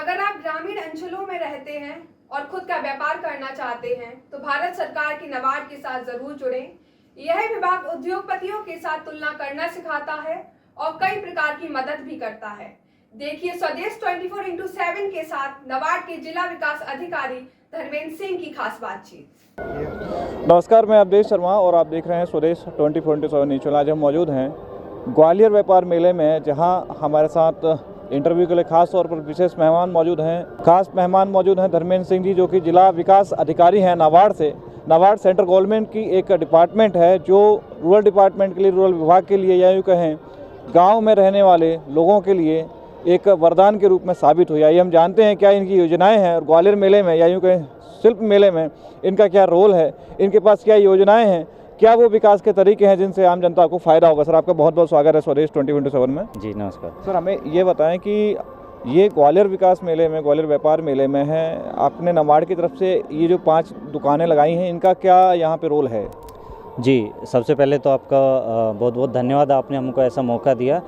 अगर आप ग्रामीण अंचलों में रहते हैं और खुद का व्यापार करना चाहते हैं तो भारत सरकार की नाबार्ड के साथ जरूर जुड़ें। यह विभाग उद्योगपतियों के साथ तुलना करना सिखाता है और कई प्रकार की मदद भी करता है। देखिए स्वदेश 24x7 के साथ नाबार्ड के जिला विकास अधिकारी धर्मेंद्र सिंह की खास बातचीत। नमस्कार, मैं अवधेश शर्मा और आप देख रहे हैं स्वदेश 24x7 न्यूज़। आज हम मौजूद हैं ग्वालियर व्यापार मेले में, जहां हमारे साथ इंटरव्यू के लिए खास तौर पर विशेष मेहमान मौजूद हैं। खास मेहमान मौजूद हैं धर्मेंद्र सिंह जी, जो कि जिला विकास अधिकारी हैं नाबार्ड से। नाबार्ड सेंट्रल गवर्नमेंट की एक डिपार्टमेंट है जो रूरल डिपार्टमेंट के लिए, रूरल विभाग के लिए, या यूँ कहें गाँव में रहने वाले लोगों के लिए एक वरदान के रूप में साबित हुई। आइए हम जानते हैं क्या इनकी योजनाएं हैं और ग्वालियर मेले में या यूँ कहें शिल्प मेले में इनका क्या रोल है, इनके पास क्या योजनाएं हैं, क्या वो विकास के तरीके हैं जिनसे आम जनता को फ़ायदा होगा। सर, आपका बहुत बहुत स्वागत है स्वदेश 24x7 में। जी नमस्कार सर, हमें ये बताएं कि ये ग्वालियर विकास मेले में, ग्वालियर व्यापार मेले में है, आपने नाबार्ड की तरफ से ये जो 5 दुकानें लगाई हैं, इनका क्या यहाँ पे रोल है? जी, सबसे पहले तो आपका बहुत बहुत धन्यवाद, आपने हमको ऐसा मौका दिया।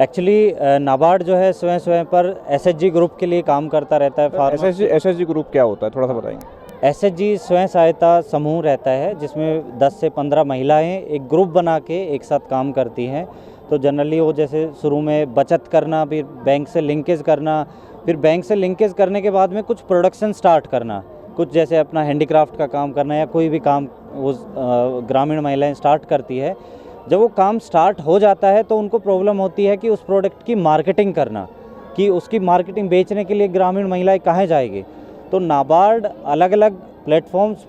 एक्चुअली नाबार्ड जो है स्वयं पर एसएचजी ग्रुप के लिए काम करता रहता है। एसएचजी ग्रुप क्या होता है, थोड़ा सा बताएंगे? एसएचजी स्वयं सहायता समूह रहता है जिसमें 10 से 15 महिलाएं एक ग्रुप बना के एक साथ काम करती हैं। तो जनरली वो जैसे शुरू में बचत करना, फिर बैंक से लिंकेज करना, फिर बैंक से लिंकेज करने के बाद में कुछ प्रोडक्शन स्टार्ट करना, कुछ जैसे अपना हैंडीक्राफ्ट का काम करना या कोई भी काम वो ग्रामीण महिलाएं स्टार्ट करती है। जब वो काम स्टार्ट हो जाता है तो उनको प्रॉब्लम होती है कि उस प्रोडक्ट की मार्केटिंग करना, कि उसकी मार्केटिंग बेचने के लिए ग्रामीण महिलाएं कहाँ जाएगी। तो नाबार्ड अलग अलग प्लेटफॉर्म्स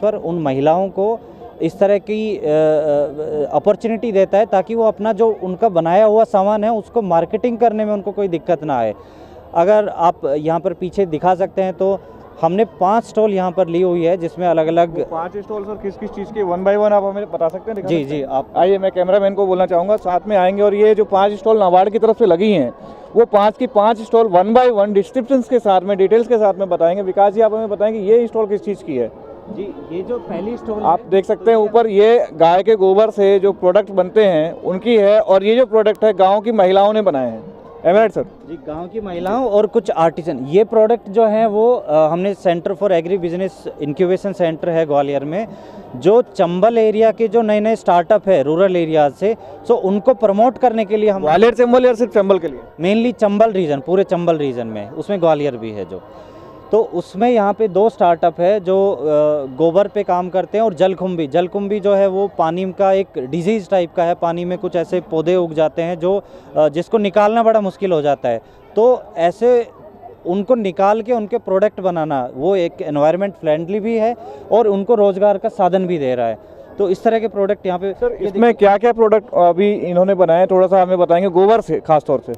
पर उन महिलाओं को इस तरह की अपॉर्चुनिटी देता है ताकि वो अपना जो उनका बनाया हुआ सामान है उसको मार्केटिंग करने में उनको कोई दिक्कत ना आए। अगर आप यहाँ पर पीछे दिखा सकते हैं तो हमने 5 स्टॉल यहाँ पर ली हुई है जिसमें अलग अलग 5 स्टॉल। सर, किस किस चीज़ के 1 बाय 1 आप हमें बता सकते हैं? जी जी, आप आइए, मैं कैमरामैन को बोलना चाहूँगा साथ में आएंगे। और ये जो 5 स्टॉल नाबार्ड की तरफ से लगी हैं, वो 5 की 5 स्टॉल 1 बाय 1 डिस्क्रिप्शंस के साथ में, डिटेल्स के साथ में बताएंगे। विकास जी, आप हमें बताएंगे ये स्टॉल किस चीज़ की है? जी, ये जो पहली स्टॉल आप देख सकते हैं ऊपर, ये गाय के गोबर से जो प्रोडक्ट बनते हैं उनकी है, और ये जो प्रोडक्ट है गाँव की महिलाओं ने बनाए हैं। एमराइट सर? जी, गांव की महिलाओं और कुछ आर्टिसन। ये प्रोडक्ट जो है वो हमने centre for agri business incubation centre है ग्वालियर में, जो चंबल एरिया के जो नए नए स्टार्टअप है रूरल एरिया से, सो उनको प्रमोट करने के लिए हम ग्वालियर चंबल या सिर्फ चंबल के लिए? मेनली चंबल रीजन, पूरे चंबल रीजन में, उसमें ग्वालियर भी है जो। तो उसमें यहाँ पे 2 स्टार्टअप है जो गोबर पे काम करते हैं, और जलकुंभी जो है वो पानी का एक डिजीज़ टाइप का है। पानी में कुछ ऐसे पौधे उग जाते हैं जो जिसको निकालना बड़ा मुश्किल हो जाता है। तो ऐसे उनको निकाल के उनके प्रोडक्ट बनाना, वो एक एनवायरनमेंट फ्रेंडली भी है और उनको रोज़गार का साधन भी दे रहा है। तो इस तरह के प्रोडक्ट यहाँ पे। सर, इसमें क्या क्या प्रोडक्ट अभी इन्होंने बनाए, थोड़ा सा हमें बताएंगे? गोबर से, खास तौर से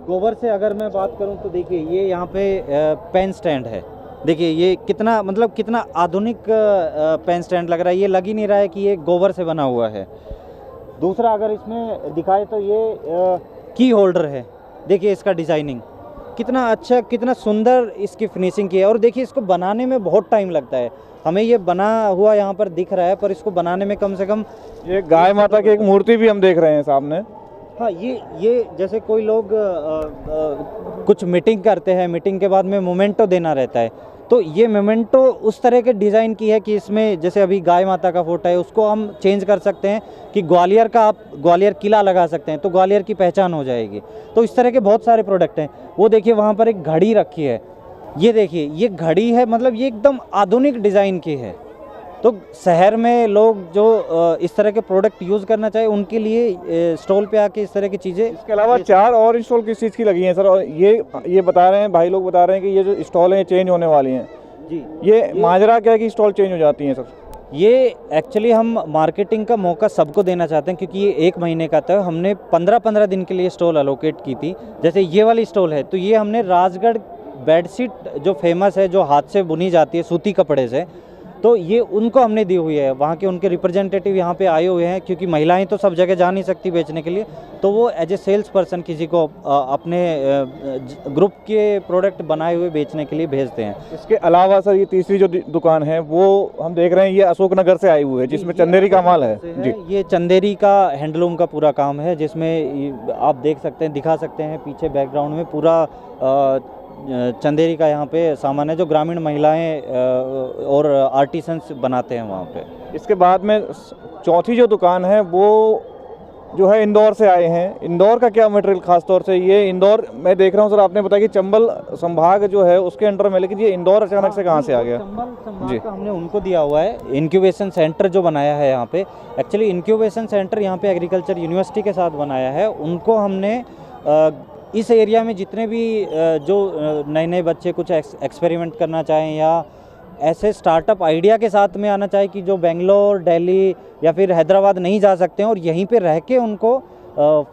गोबर से अगर मैं बात करूं तो देखिए, ये यहाँ पे पेन स्टैंड है। देखिए ये कितना आधुनिक पेन स्टैंड लग रहा है। ये लग ही नहीं रहा है कि ये गोबर से बना हुआ है। दूसरा अगर इसमें दिखाए तो ये की होल्डर है। देखिए इसका डिज़ाइनिंग कितना अच्छा, कितना सुंदर इसकी फिनिशिंग की है। और देखिए इसको बनाने में बहुत टाइम लगता है। हमें ये बना हुआ यहाँ पर दिख रहा है, पर इसको बनाने में कम से कम, ये गाय माता की एक मूर्ति भी हम देख रहे हैं सामने। हाँ, ये जैसे कोई लोग कुछ मीटिंग करते हैं, मीटिंग के बाद में मोमेंटो देना रहता है, तो ये मोमेंटो उस तरह के डिज़ाइन की है कि इसमें जैसे अभी गाय माता का फोटो है, उसको हम चेंज कर सकते हैं कि ग्वालियर का आप ग्वालियर किला लगा सकते हैं, तो ग्वालियर की पहचान हो जाएगी। तो इस तरह के बहुत सारे प्रोडक्ट हैं। वो देखिए वहाँ पर एक घड़ी रखी है, ये देखिए ये घड़ी है, मतलब ये एकदम आधुनिक डिज़ाइन की है। तो शहर में लोग जो इस तरह के प्रोडक्ट यूज़ करना चाहे उनके लिए स्टॉल पे आके इस तरह की चीज़ें। इसके अलावा 4 और स्टॉल किस चीज़ की लगी हैं सर? और ये बता रहे हैं, भाई लोग बता रहे हैं कि ये जो स्टॉल हैं चेंज होने वाली हैं। जी, ये माजरा क्या है कि स्टॉल चेंज हो जाती हैं सर? ये एक्चुअली हम मार्केटिंग का मौका सबको देना चाहते हैं, क्योंकि ये 1 महीने का था। हमने 15-15 दिन के लिए स्टॉल अलोकेट की थी। जैसे ये वाली स्टॉल है, तो ये हमने राजगढ़ बेडशीट जो फेमस है, जो हाथ से बुनी जाती है सूती कपड़े से, तो ये उनको हमने दी हुई है। वहाँ के उनके रिप्रेजेंटेटिव यहाँ पे आए हुए हैं, क्योंकि महिलाएं तो सब जगह जा नहीं सकती बेचने के लिए, तो वो एज ए सेल्स पर्सन किसी को अपने ग्रुप के प्रोडक्ट बनाए हुए बेचने के लिए भेजते हैं। इसके अलावा सर ये तीसरी जो दुकान है वो हम देख रहे हैं ये अशोकनगर से आई हुई है, जिसमें चंदेरी का माल है जी। ये चंदेरी का हैंडलूम का पूरा काम है, जिसमें आप देख सकते हैं, दिखा सकते हैं पीछे बैकग्राउंड में पूरा चंदेरी का यहाँ पे सामान है, जो ग्रामीण महिलाएं और आर्टिसंस बनाते हैं वहाँ पे। इसके बाद में चौथी जो दुकान है वो जो है इंदौर से आए हैं। इंदौर का क्या मटेरियल खास तौर से ये इंदौर मैं देख रहा हूँ सर, आपने बताया कि चंबल संभाग जो है उसके अंडर में, लेकिन ये इंदौर अचानक से कहाँ से आ गया? चंबल संभाग का हमने उनको दिया हुआ है इनक्यूबेशन सेंटर जो बनाया है यहाँ पे। एक्चुअली इनक्यूबेशन सेंटर यहाँ पे एग्रीकल्चर यूनिवर्सिटी के साथ बनाया है। उनको हमने इस एरिया में जितने भी जो नए नए बच्चे कुछ एक्सपेरिमेंट करना चाहें या ऐसे स्टार्टअप आइडिया के साथ में आना चाहे कि जो बेंगलोर, दिल्ली या फिर हैदराबाद नहीं जा सकते हैं और यहीं पे रह के उनको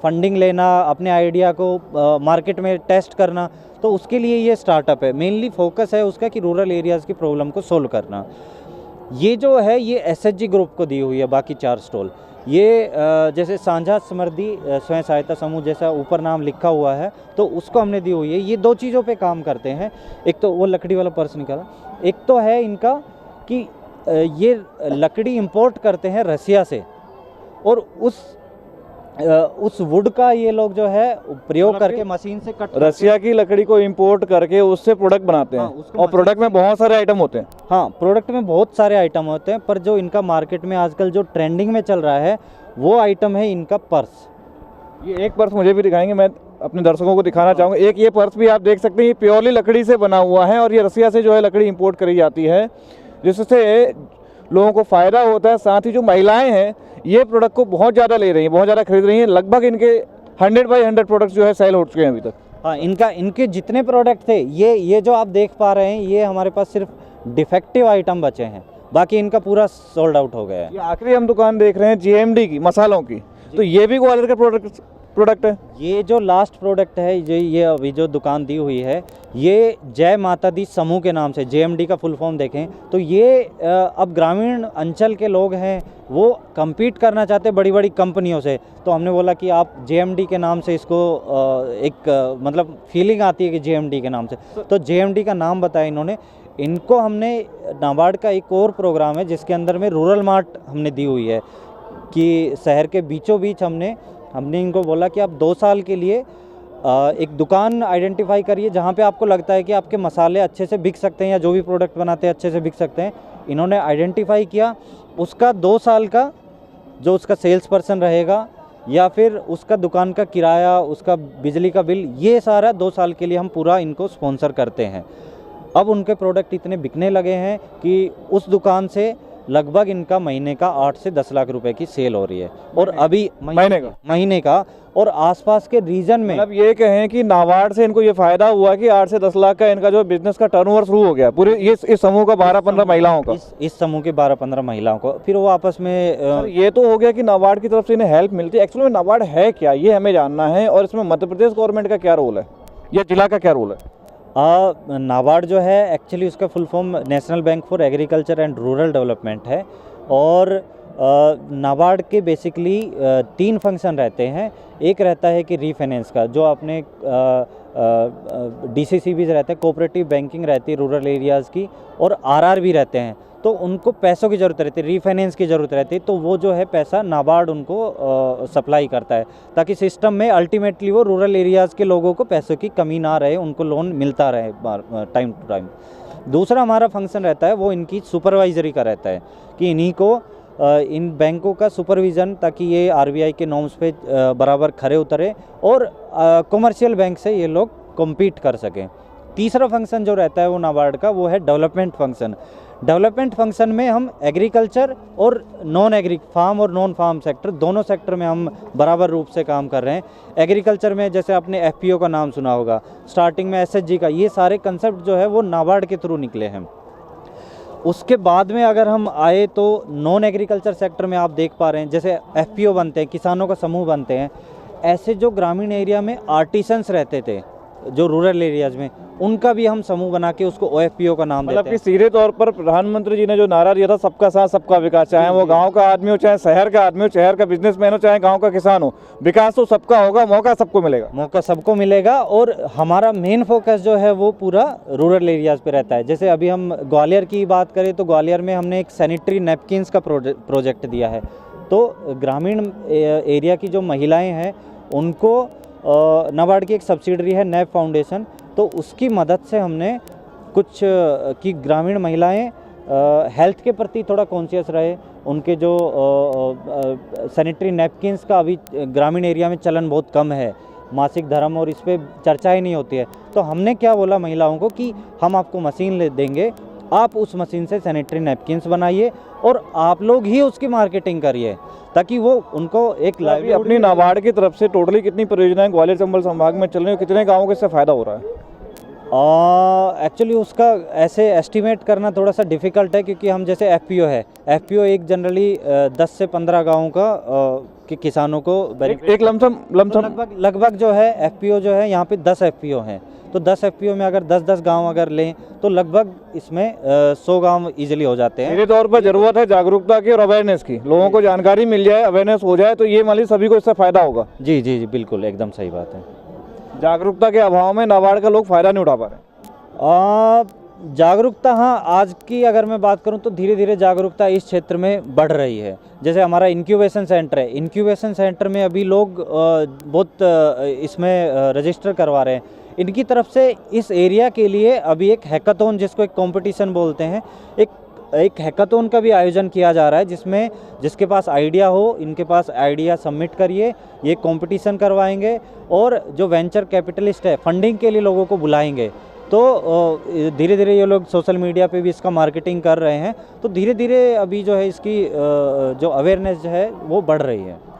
फंडिंग लेना, अपने आइडिया को मार्केट में टेस्ट करना, तो उसके लिए ये स्टार्टअप है। मेनली फोकस है उसका कि रूरल एरियाज़ की प्रॉब्लम को सोल्व करना। ये जो है ये एसएचजी ग्रुप को दी हुई है। बाकी 4 स्टॉल ये जैसे साझा समृद्धि स्वयं सहायता समूह जैसा ऊपर नाम लिखा हुआ है, तो उसको हमने दी हुई है। ये 2 चीज़ों पे काम करते हैं। एक तो वो लकड़ी वाला पर्स निकाला, एक तो है इनका कि ये लकड़ी इंपोर्ट करते हैं रसिया से, और उस वुड का ये लोग जो है प्रयोग करके मशीन से कट रसिया की लकड़ी को इंपोर्ट करके उससे प्रोडक्ट बनाते हैं। और प्रोडक्ट में बहुत सारे आइटम होते हैं। हाँ, प्रोडक्ट में बहुत सारे आइटम होते हैं, पर जो इनका मार्केट में आजकल जो ट्रेंडिंग में चल रहा है वो आइटम है इनका पर्स। ये एक पर्स मुझे भी दिखाएंगे, मैं अपने दर्शकों को दिखाना चाहूँगा। एक ये पर्स भी आप देख सकते हैं, ये प्योरली लकड़ी से बना हुआ है और ये रसिया से जो है लकड़ी इंपोर्ट करी जाती है, जिससे लोगों को फ़ायदा होता है। साथ ही जो महिलाएं हैं ये प्रोडक्ट को बहुत ज़्यादा ले रही हैं, बहुत ज़्यादा खरीद रही हैं। लगभग इनके 100 बाई 100 प्रोडक्ट्स जो है सेल हो चुके हैं अभी तक। हाँ, इनके जितने प्रोडक्ट थे ये जो आप देख पा रहे हैं, ये हमारे पास सिर्फ डिफेक्टिव आइटम बचे हैं, बाकी इनका पूरा सोल्ड आउट हो गया है। ये आखिरी हम दुकान देख रहे हैं जीएमडी की, मसालों की, तो ये भी ग्वालियर का प्रोडक्ट है। ये जो लास्ट प्रोडक्ट है, ये अभी जो दुकान दी हुई है, ये जय माता दी समूह के नाम से, जेएमडी का फुल फॉर्म देखें तो ये अब ग्रामीण अंचल के लोग हैं, वो compete करना चाहते हैं बड़ी बड़ी कंपनियों से, तो हमने बोला कि आप जेएमडी के नाम से इसको मतलब फीलिंग आती है कि जेएमडी के नाम से, तो जेएमडी का नाम बताया इन्होंने। इनको हमने नाबार्ड का एक और प्रोग्राम है जिसके अंदर में रूरल मार्ट हमने दी हुई है, कि शहर के बीचों बीच हमने इनको बोला कि आप 2 साल के लिए एक दुकान आइडेंटिफाई करिए जहाँ पे आपको लगता है कि आपके मसाले अच्छे से बिक सकते हैं या जो भी प्रोडक्ट बनाते हैं अच्छे से बिक सकते हैं। इन्होंने आइडेंटिफाई किया, उसका 2 साल का जो उसका सेल्स पर्सन रहेगा या फिर उसका दुकान का किराया, उसका बिजली का बिल, ये सारा 2 साल के लिए हम पूरा इनको स्पॉन्सर करते हैं। अब उनके प्रोडक्ट इतने बिकने लगे हैं कि उस दुकान से लगभग इनका महीने का 8 से 10 लाख रुपए की सेल हो रही है। और अभी महीने का और आसपास के रीजन में, मतलब ये कहें कि नाबार्ड से इनको ये फायदा हुआ कि 8 से 10 लाख का इनका जो बिजनेस का टर्नओवर शुरू हो गया पूरे इस समूह का 12-15 महिलाओं का, इस समूह के 12-15 महिलाओं को, फिर वो आपस में ये तो हो गया कि नाबार्ड की तरफ से इन्हें हेल्प मिलती है। एक्चुअली में नाबार्ड है क्या, ये हमें जानना है, और इसमें मध्य प्रदेश गवर्नमेंट का क्या रोल है या जिला का क्या रोल है? नाबार्ड जो है एक्चुअली उसका full form national bank for agriculture and rural development है, और नाबार्ड के बेसिकली 3 फंक्शन रहते हैं। एक रहता है कि रीफाइनेंस का, जो अपने डीसीसीबीज रहते हैं, कोऑपरेटिव बैंकिंग रहती है रूरल एरियाज़ की, और आरआर भी रहते हैं, तो उनको पैसों की ज़रूरत रहती है, रीफाइनेंस की ज़रूरत रहती है, तो वो जो है पैसा नाबार्ड उनको सप्लाई करता है, ताकि सिस्टम में अल्टीमेटली वो रूरल एरियाज़ के लोगों को पैसों की कमी ना रहे, उनको लोन मिलता रहे टाइम टू टाइम। दूसरा हमारा फंक्शन रहता है वो इनकी सुपरवाइजरी का रहता है, कि इन्हीं को इन बैंकों का सुपरविज़न, ताकि ये आरबीआई के नॉर्म्स पे बराबर खरे उतरे और कमर्शियल बैंक से ये लोग कम्पीट कर सकें। तीसरा फंक्शन जो रहता है वो नाबार्ड का, वो है डेवलपमेंट फंक्शन। डेवलपमेंट फंक्शन में हम एग्रीकल्चर और नॉन एग्री, फार्म और नॉन फार्म सेक्टर, दोनों सेक्टर में हम बराबर रूप से काम कर रहे हैं। एग्रीकल्चर में जैसे आपने एफपीओ का नाम सुना होगा, स्टार्टिंग में एसएचजी का, ये सारे कंसेप्ट जो है वो नाबार्ड के थ्रू निकले हैं। उसके बाद में अगर हम आए तो नॉन एग्रीकल्चर सेक्टर में आप देख पा रहे हैं जैसे एफपीओ बनते हैं, किसानों का समूह बनते हैं। ऐसे जो ग्रामीण एरिया में आर्टिसंस रहते थे, जो रूरल एरियाज़ में, उनका भी हम समूह बना के उसको OFPO का नाम मतलब देते कि हैं। सीधे तौर पर प्रधानमंत्री जी ने जो नारा दिया था सबका साथ सबका विकास, चाहे वो गांव का आदमी हो, चाहे शहर का आदमी हो, शहर का बिजनेसमैन हो, चाहे गांव का किसान हो, विकास तो सबका होगा, मौका सबको मिलेगा। मौका सबको मिलेगा और हमारा मेन फोकस जो है वो पूरा रूरल एरियाज़ पे रहता है। जैसे अभी हम ग्वालियर की बात करें तो ग्वालियर में हमने एक सैनिटरी नैपकिन्स का प्रोजेक्ट दिया है। तो ग्रामीण एरिया की जो महिलाएं हैं उनको नाबार्ड की एक सब्सिडरी है नैप फाउंडेशन, तो उसकी मदद से हमने कुछ कि ग्रामीण महिलाएं हेल्थ के प्रति थोड़ा कॉन्शियस रहे। उनके जो सैनिटरी नैपकिन्स का अभी ग्रामीण एरिया में चलन बहुत कम है, मासिक धर्म और इस पे चर्चा ही नहीं होती है। तो हमने क्या बोला महिलाओं को कि हम आपको मशीन ले देंगे, आप उस मशीन से सैनिटरी नैपकिन्स बनाइए और आप लोग ही उसकी मार्केटिंग करिए, ताकि वो उनको एक अभी अपनी नाबार्ड की तरफ से टोटली कितनी परियोजनाएं ग्वालियर चंबल संभाग में चल रही है, कितने गाँवों को इससे फायदा हो रहा है? एक्चुअली उसका ऐसे एस्टिमेट करना थोड़ा सा डिफ़िकल्ट है, क्योंकि हम जैसे FPO है, FPO एक जनरली 10 से 15 गाँवों का कि किसानों को एक लमसम लगभग जो है FPO जो है यहाँ पे 10 FPO हैं। तो 10 FPO में अगर 10-10 गांव अगर लें तो लगभग इसमें 100 गांव इजीली हो जाते हैं। सीधे तौर पर जरूरत है जागरूकता की और अवेयरनेस की, लोगों को जानकारी मिल जाए, अवेयरनेस हो जाए तो ये मान लीजिए सभी को इससे फायदा होगा। जी जी जी बिल्कुल, एकदम सही बात है। जागरूकता के अभाव में नाबार्ड का लोग फायदा नहीं उठा पा रहे। जागरूकता, हाँ, आज की अगर मैं बात करूं तो धीरे धीरे जागरूकता इस क्षेत्र में बढ़ रही है। जैसे हमारा इंक्यूबेशन सेंटर है, इंक्यूबेशन सेंटर में अभी लोग बहुत इसमें रजिस्टर करवा रहे हैं। इनकी तरफ से इस एरिया के लिए अभी एक हैकाथॉन, जिसको एक कंपटीशन बोलते हैं, एक हैकाथॉन का भी आयोजन किया जा रहा है, जिसमें जिसके पास आइडिया हो, इनके पास आइडिया सबमिट करिए, ये कंपटीशन करवाएंगे और जो वेंचर कैपिटलिस्ट है फंडिंग के लिए लोगों को बुलाएंगे। तो धीरे धीरे ये लोग सोशल मीडिया पे भी इसका मार्केटिंग कर रहे हैं। तो धीरे धीरे अभी जो है इसकी जो अवेयरनेस जो है वो बढ़ रही है।